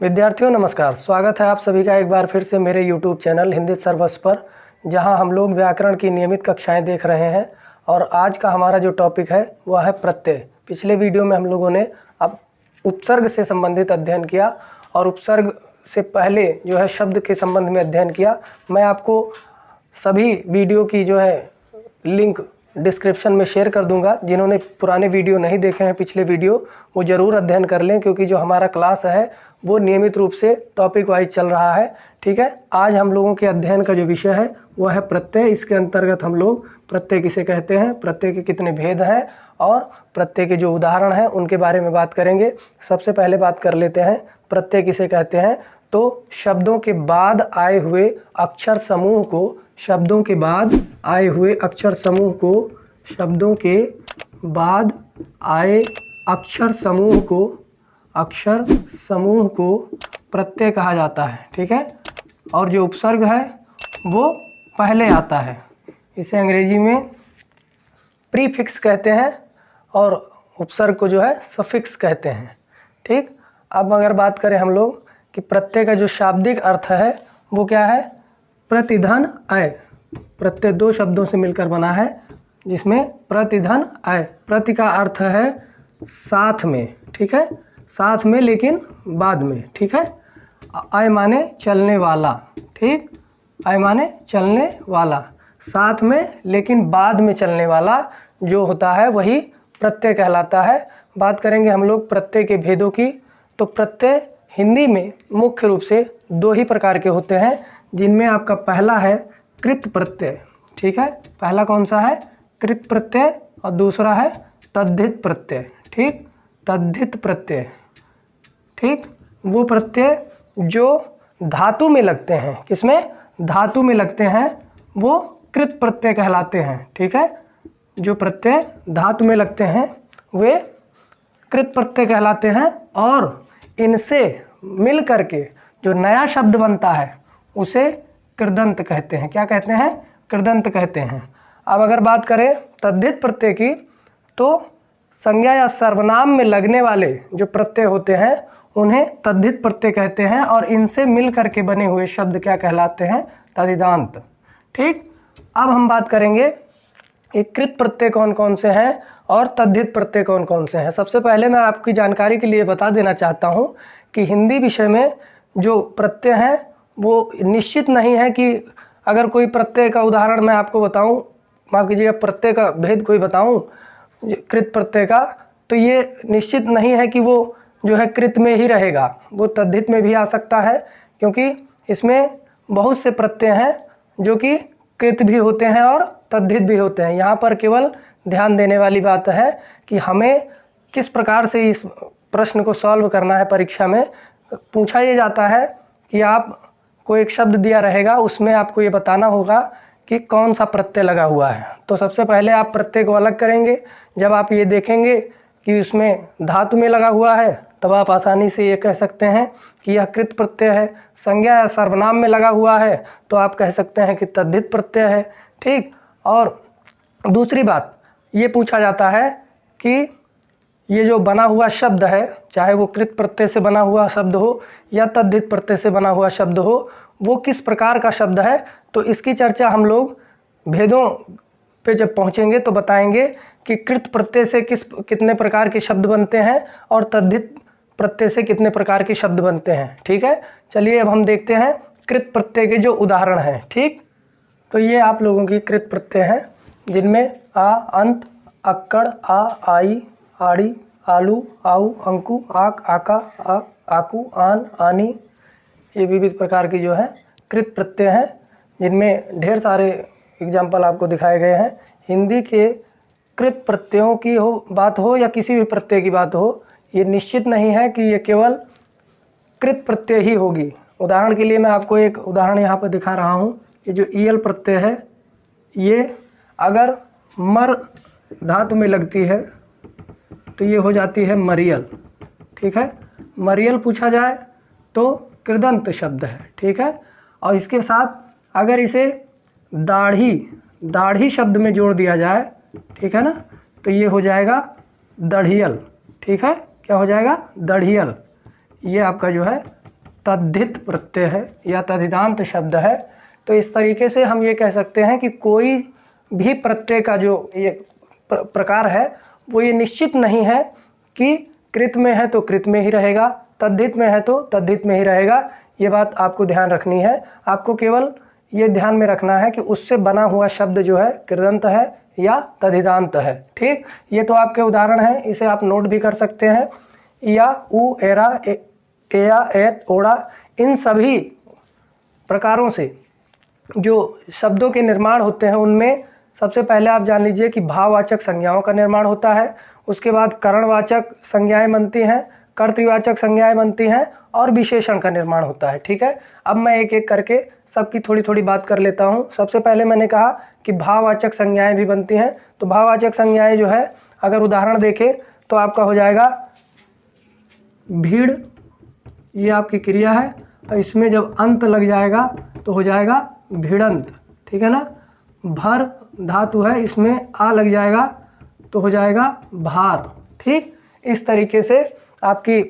विद्यार्थियों नमस्कार, स्वागत है आप सभी का एक बार फिर से मेरे YouTube चैनल हिंदी सर्वस्व पर, जहां हम लोग व्याकरण की नियमित कक्षाएं देख रहे हैं। और आज का हमारा जो टॉपिक है वह है प्रत्यय। पिछले वीडियो में हम लोगों ने अब उपसर्ग से संबंधित अध्ययन किया और उपसर्ग से पहले जो है शब्द के संबंध में अध्ययन किया। मैं आपको सभी वीडियो की जो है लिंक डिस्क्रिप्शन में शेयर कर दूंगा। जिन्होंने पुराने वीडियो नहीं देखे हैं, पिछले वीडियो, वो ज़रूर अध्ययन कर लें, क्योंकि जो हमारा क्लास है वो नियमित रूप से टॉपिक वाइज चल रहा है। ठीक है, आज हम लोगों के अध्ययन का जो विषय है वह है प्रत्यय। इसके अंतर्गत हम लोग प्रत्यय किसे कहते हैं, प्रत्यय के कितने भेद हैं और प्रत्यय के जो उदाहरण हैं उनके बारे में बात करेंगे। सबसे पहले बात कर लेते हैं प्रत्यय किसे कहते हैं। तो शब्दों के बाद आए हुए अक्षर समूह को, शब्दों के बाद आए हुए अक्षर समूह को, शब्दों के बाद आए अक्षर समूह को प्रत्यय कहा जाता है। ठीक है, और जो उपसर्ग है वो पहले आता है। इसे अंग्रेजी में प्रीफिक्स कहते हैं और उपसर्ग को जो है सफिक्स कहते हैं। ठीक, अब अगर बात करें हम लोग कि प्रत्यय का जो शाब्दिक अर्थ है वो क्या है, प्रतिधन अय। प्रत्यय दो शब्दों से मिलकर बना है, जिसमें प्रतिधन अय। प्रति का अर्थ है साथ में, ठीक है, साथ में लेकिन बाद में। ठीक है, अय माने चलने वाला। ठीक, अय माने चलने वाला, साथ में लेकिन बाद में चलने वाला जो होता है वही प्रत्यय कहलाता है। बात करेंगे हम लोग प्रत्यय के भेदों की। तो प्रत्यय हिंदी में मुख्य रूप से दो ही प्रकार के होते हैं, जिनमें आपका पहला है कृत प्रत्यय। ठीक है, पहला कौन सा है, कृत प्रत्यय, और दूसरा है तद्धित प्रत्यय। ठीक, तद्धित प्रत्यय, ठीक, वो प्रत्यय जो धातु में लगते हैं, किसमें, धातु में लगते हैं, वो कृत प्रत्यय कहलाते हैं। ठीक है, जो प्रत्यय धातु में लगते हैं वे कृत प्रत्यय कहलाते हैं, और इनसे मिल करके जो नया शब्द बनता है उसे कृदंत कहते हैं। क्या कहते हैं, कृदंत कहते हैं। अब अगर बात करें तद्धित प्रत्यय की, तो संज्ञा या सर्वनाम में लगने वाले जो प्रत्यय होते हैं उन्हें तद्धित प्रत्यय कहते हैं, और इनसे मिल करके बने हुए शब्द क्या कहलाते हैं, तदिदांत। ठीक, अब हम बात करेंगे ये कृत प्रत्यय कौन कौन से हैं और तद्धित प्रत्यय कौन कौन से हैं। सबसे पहले मैं आपकी जानकारी के लिए बता देना चाहता हूं कि हिंदी विषय में जो प्रत्यय हैं वो निश्चित नहीं है कि अगर कोई प्रत्यय का उदाहरण मैं आपको बताऊं, माफ़ कीजिएगा, प्रत्यय का भेद कोई बताऊं कृत प्रत्यय का, तो ये निश्चित नहीं है कि वो जो है कृत में ही रहेगा, वो तद्धित में भी आ सकता है, क्योंकि इसमें बहुत से प्रत्यय हैं जो कि कृत भी होते हैं और तद्धित भी होते हैं। यहाँ पर केवल ध्यान देने वाली बात है कि हमें किस प्रकार से इस प्रश्न को सॉल्व करना है। परीक्षा में पूछा ये जाता है कि आपको एक शब्द दिया रहेगा, उसमें आपको ये बताना होगा कि कौन सा प्रत्यय लगा हुआ है। तो सबसे पहले आप प्रत्यय को अलग करेंगे। जब आप ये देखेंगे कि उसमें धातु में लगा हुआ है, तब आप आसानी से ये कह सकते हैं कि यह कृत प्रत्यय है। संज्ञा या सर्वनाम में लगा हुआ है तो आप कह सकते हैं कि तद्धित प्रत्यय है। ठीक, और दूसरी बात ये पूछा जाता है कि ये जो बना हुआ शब्द है, चाहे वो कृत प्रत्यय से बना हुआ शब्द हो या तद्धित प्रत्यय से बना हुआ शब्द हो, वो किस प्रकार का शब्द है। तो इसकी चर्चा हम लोग भेदों पे जब पहुँचेंगे तो बताएंगे कि कृत प्रत्यय से कितने प्रकार के शब्द बनते हैं और तद्धित प्रत्यय से कितने प्रकार के शब्द बनते हैं। ठीक है, चलिए अब हम देखते हैं कृत प्रत्यय के जो उदाहरण हैं। ठीक, तो ये आप लोगों की कृत प्रत्यय हैं, जिनमें आ, अंत, अक्कड़, आ, आई, आड़ी, आलू, आऊ, अंकु, आक, आका, आक, आकू, आन, आनी, ये विविध प्रकार की जो है कृत प्रत्यय हैं, जिनमें ढेर सारे एग्जाम्पल आपको दिखाए गए हैं। हिंदी के कृत प्रत्ययों की बात हो या किसी भी प्रत्यय की बात हो, ये निश्चित नहीं है कि ये केवल कृत प्रत्यय ही होगी। उदाहरण के लिए मैं आपको एक उदाहरण यहाँ पर दिखा रहा हूँ। ये जो ईयल प्रत्यय है, ये अगर मर धातु में लगती है तो ये हो जाती है मरियल। ठीक है, मरियल पूछा जाए तो कृदंत शब्द है। ठीक है, और इसके साथ अगर इसे दाढ़ी शब्द में जोड़ दिया जाए, ठीक है ना, तो ये हो जाएगा दढ़ियल। ठीक है, क्या हो जाएगा, दढ़ियल। ये आपका जो है तद्धित प्रत्यय है या तद्धितांत शब्द है। तो इस तरीके से हम ये कह सकते हैं कि कोई भी प्रत्यय का जो ये प्रकार है वो ये निश्चित नहीं है कि कृत में है तो कृत में ही रहेगा, तद्धित में है तो तद्धित में ही रहेगा। ये बात आपको ध्यान रखनी है। आपको केवल ये ध्यान में रखना है कि उससे बना हुआ शब्द जो है कृदंत है या तद्धितांत है। ठीक, ये तो आपके उदाहरण हैं, इसे आप नोट भी कर सकते हैं। या, उ, एरा, एया, एत, ओड़ा, इन सभी प्रकारों से जो शब्दों के निर्माण होते हैं उनमें सबसे पहले आप जान लीजिए कि भाववाचक संज्ञाओं का निर्माण होता है। उसके बाद करणवाचक संज्ञाएं बनती हैं, कर्तृवाचक संज्ञाएं बनती हैं और विशेषण का निर्माण होता है। ठीक है, अब मैं एक एक करके सबकी थोड़ी थोड़ी बात कर लेता हूँ। सबसे पहले मैंने कहा कि भाववाचक संज्ञाएं भी बनती हैं। तो भाववाचक संज्ञाएं जो है अगर उदाहरण देखें तो आपका हो जाएगा भीड़, ये आपकी क्रिया है और इसमें जब अंत लग जाएगा तो हो जाएगा भिड़ंत। ठीक है ना। भर धातु है, इसमें आ लग जाएगा तो हो जाएगा भार। ठीक, इस तरीके से आपकी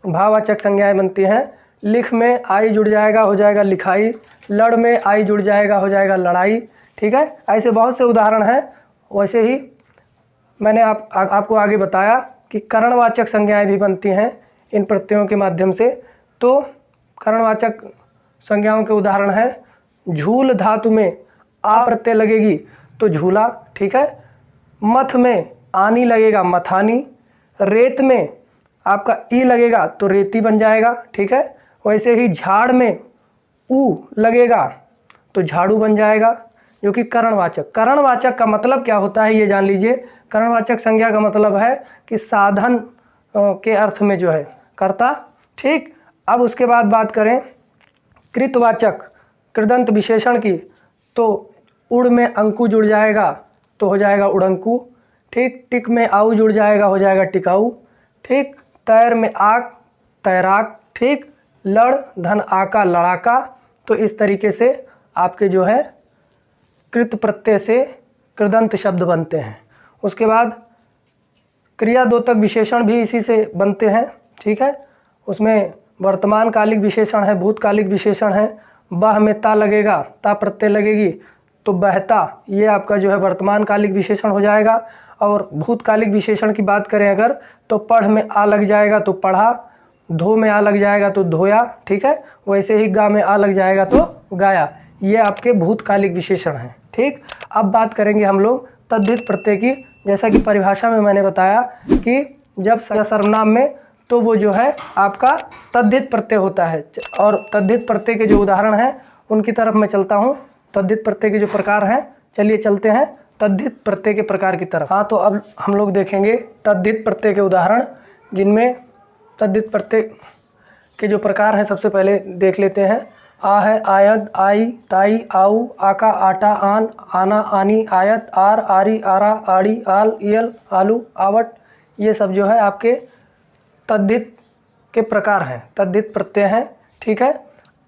भाववाचक संज्ञाएं बनती हैं। लिख में आई जुड़ जाएगा हो जाएगा लिखाई, लड़ में आई जुड़ जाएगा हो जाएगा लड़ाई। ठीक है, ऐसे बहुत से उदाहरण हैं। वैसे ही मैंने आपको आगे बताया कि करणवाचक संज्ञाएं भी बनती हैं इन प्रत्ययों के माध्यम से। तो करणवाचक संज्ञाओं के उदाहरण हैं, झूल धातु में आ प्रत्यय लगेगी तो झूला। ठीक है, मथ में आनी लगेगा मथानी, रेत में आपका ई लगेगा तो रेती बन जाएगा। ठीक है, वैसे ही झाड़ में ऊ लगेगा तो झाड़ू बन जाएगा, जो कि करणवाचक। करणवाचक का मतलब क्या होता है ये जान लीजिए। करणवाचक संज्ञा का मतलब है कि साधन के अर्थ में जो है कर्ता। ठीक, अब उसके बाद बात करें कृतवाचक कृदंत विशेषण की, तो उड़ में अंकु जुड़ जाएगा तो हो जाएगा उड़ंकु। ठीक, टिक में आऊ जुड़ जाएगा हो जाएगा टिकाऊ। ठीक, तैर में आक तैराक। ठीक, लड़ धन आका लड़ाका। तो इस तरीके से आपके जो है कृत प्रत्यय से कृदंत शब्द बनते हैं। उसके बाद क्रियाद्योतक विशेषण भी इसी से बनते हैं। ठीक है, उसमें वर्तमान कालिक विशेषण है, भूतकालिक विशेषण है। बह में ता लगेगा, ता प्रत्यय लगेगी तो बहता, ये आपका जो है वर्तमान कालिक विशेषण हो जाएगा। और भूतकालिक विशेषण की बात करें अगर तो पढ़ में आ लग जाएगा तो पढ़ा, धो में आ लग जाएगा तो धोया। ठीक है, वैसे ही गा में आ लग जाएगा तो गाया। ये आपके भूतकालिक विशेषण हैं। ठीक, अब बात करेंगे हम लोग तद्धित प्रत्यय की। जैसा कि परिभाषा में मैंने बताया कि जब सर्वनाम में तो वो जो है आपका तद्धित प्रत्यय होता है। और तद्धित प्रत्यय के जो उदाहरण हैं उनकी तरफ मैं चलता हूँ। तद्धित प्रत्यय के जो प्रकार हैं, चलिए चलते हैं तद्धित प्रत्यय के प्रकार की तरफ। हाँ, तो अब हम लोग देखेंगे तद्धित प्रत्यय के उदाहरण, जिनमें तद्धित प्रत्यय के जो प्रकार हैं सबसे पहले देख लेते हैं। आ है आयत, आई, ताई, आऊ, आका, आटा, आन, आना, आनी, आयत, आर, आरी, आरा, आड़ी, आल, यल, आलू, आवट। ये सब जो है आपके तद्धित के प्रकार हैं, तद्धित प्रत्यय हैं। ठीक है,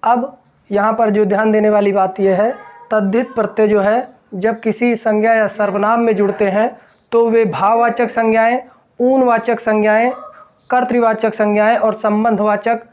अब यहाँ पर जो ध्यान देने वाली बात यह है, तद्धित प्रत्यय जो है जब किसी संज्ञा या सर्वनाम में जुड़ते हैं तो वे भाववाचक संज्ञाएं, ऊनवाचक संज्ञाएं, कर्तृवाचक संज्ञाएं और संबंधवाचक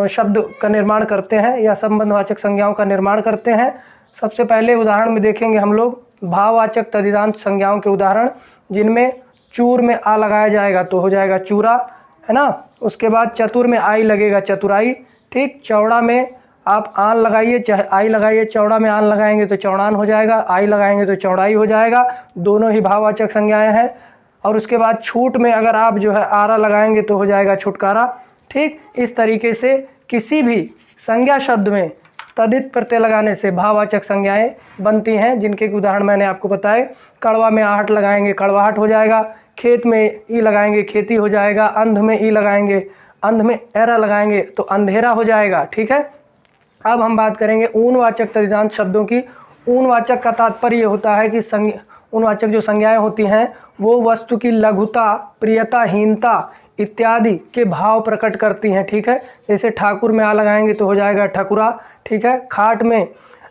शब्द का निर्माण करते हैं या संबंधवाचक संज्ञाओं का निर्माण करते हैं। सबसे पहले उदाहरण में देखेंगे हम लोग भाववाचक तद्धितांत संज्ञाओं के उदाहरण, जिनमें चूर में आ लगाया जाएगा तो हो जाएगा चूरा, है ना। उसके बाद चतुर में आई लगेगा चतुराई। ठीक, चौड़ा में आप आन लगाइए चाहे आई लगाइए, चौड़ा में आन लगाएंगे तो चौड़ान हो जाएगा, आई लगाएंगे तो चौड़ाई हो जाएगा। दोनों ही भाववाचक संज्ञाएं हैं। और उसके बाद छूट में अगर आप जो है आरा लगाएंगे तो हो जाएगा छुटकारा। ठीक, इस तरीके से किसी भी संज्ञा शब्द में तद्धित प्रत्यय लगाने से भाववाचक संज्ञाएं बनती हैं, जिनके उदाहरण मैंने आपको बताए। कड़वा में आहट लगाएंगे कड़वाहट हो जाएगा, खेत में ई लगाएंगे खेती हो जाएगा, अंध में ई लगाएंगे, अंध में एरा लगाएंगे तो अंधेरा हो जाएगा। ठीक है, अब हम बात करेंगे ऊनवाचक तद्धितांत शब्दों की। ऊनवाचक का तात्पर्य होता है कि ऊनवाचक जो संज्ञाएं होती हैं वो वस्तु की लघुता, प्रियता, हीनता इत्यादि के भाव प्रकट करती हैं। ठीक है, जैसे ठाकुर में आ लगाएंगे तो हो जाएगा ठकुरा। ठीक है, खाट में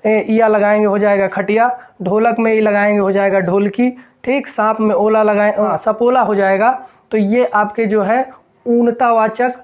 या लगाएंगे हो जाएगा खटिया, ढोलक में ई लगाएंगे हो जाएगा ढोलकी। ठीक, सांप में ओला लगाएं सपोला हो जाएगा। तो ये आपके जो है ऊनतावाचक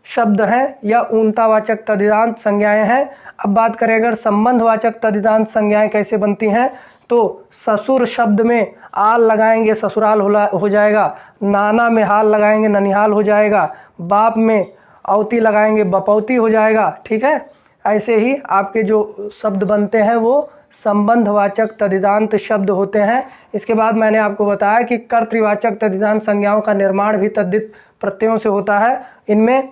शब्द हैं या ऊंतावाचक तद्धितांत संज्ञाएं हैं। अब बात करें अगर संबंधवाचक तद्धितांत संज्ञाएं कैसे बनती हैं, तो ससुर शब्द में आल लगाएंगे ससुराल हो जाएगा, नाना में हाल लगाएंगे ननिहाल हो जाएगा, बाप में औती लगाएंगे बपौती हो जाएगा। ठीक है, ऐसे ही आपके जो शब्द बनते हैं वो संबंधवाचक तद्धितांत शब्द होते हैं। इसके बाद मैंने आपको बताया कि कर्तृवाचक तद्धितांत संज्ञाओं का निर्माण भी तद्धित प्रत्ययों से होता है। इनमें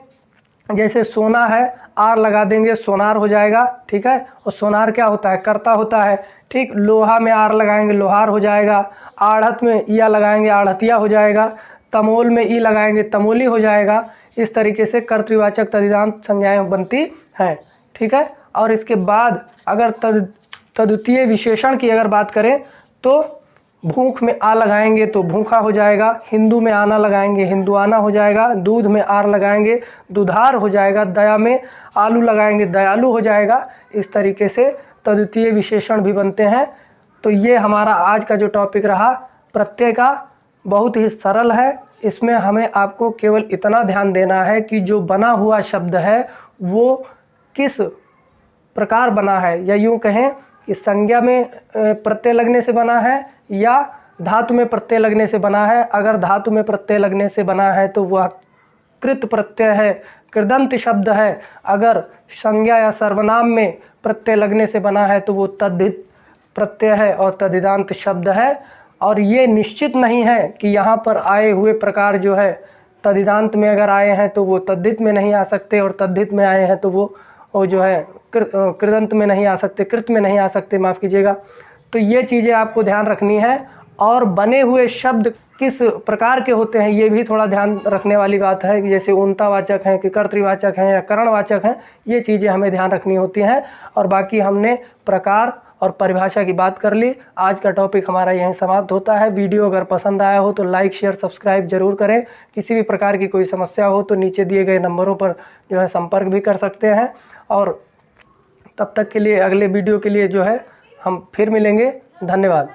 जैसे सोना है, आर लगा देंगे सोनार हो जाएगा। ठीक है, और सोनार क्या होता है, कर्ता होता है। ठीक, लोहा में आर लगाएंगे लोहार हो जाएगा, आढ़त में इया लगाएंगे आढ़तिया हो जाएगा, तमोल में ई लगाएंगे तमोली हो जाएगा। इस तरीके से कर्तृवाचक तद्धितांत संज्ञाएं बनती हैं। ठीक है, और इसके बाद अगर तद्वितीय विशेषण की अगर बात करें तो भूख में आ लगाएंगे तो भूखा हो जाएगा, हिंदू में आना लगाएंगे हिंदुआना हो जाएगा, दूध में आर लगाएंगे दुधार हो जाएगा, दया में आलू लगाएंगे दयालु हो जाएगा। इस तरीके से तद्वितीय विशेषण भी बनते हैं। तो ये हमारा आज का जो टॉपिक रहा प्रत्यय का, बहुत ही सरल है। इसमें हमें आपको केवल इतना ध्यान देना है कि जो बना हुआ शब्द है वो किस प्रकार बना है, या यूँ कहें कि संज्ञा में प्रत्यय लगने से बना है या धातु में प्रत्यय लगने से बना है। अगर धातु में प्रत्यय लगने से बना है तो वह कृत प्रत्यय है, कृदंत शब्द है। अगर संज्ञा या सर्वनाम में प्रत्यय लगने से बना है तो वो तद्धित प्रत्यय है और तद्धितांत शब्द है। और ये निश्चित नहीं है कि यहाँ पर आए हुए प्रकार जो है तद्धितांत में अगर आए हैं तो वो तद्धित में नहीं आ सकते, और तद्धित में आए हैं तो वो जो है कृदंत में नहीं आ सकते, कृत में नहीं आ सकते, माफ़ कीजिएगा। तो ये चीज़ें आपको ध्यान रखनी है। और बने हुए शब्द किस प्रकार के होते हैं ये भी थोड़ा ध्यान रखने वाली बात है, कि जैसे ऊंतावाचक हैं कि कर्तृवाचक हैं या करणवाचक हैं, ये चीज़ें हमें ध्यान रखनी होती हैं। और बाकी हमने प्रकार और परिभाषा की बात कर ली। आज का टॉपिक हमारा यहीं समाप्त होता है। वीडियो अगर पसंद आया हो तो लाइक शेयर सब्सक्राइब जरूर करें। किसी भी प्रकार की कोई समस्या हो तो नीचे दिए गए नंबरों पर जो है संपर्क भी कर सकते हैं। और तब तक के लिए अगले वीडियो के लिए जो है हम फिर मिलेंगे। धन्यवाद।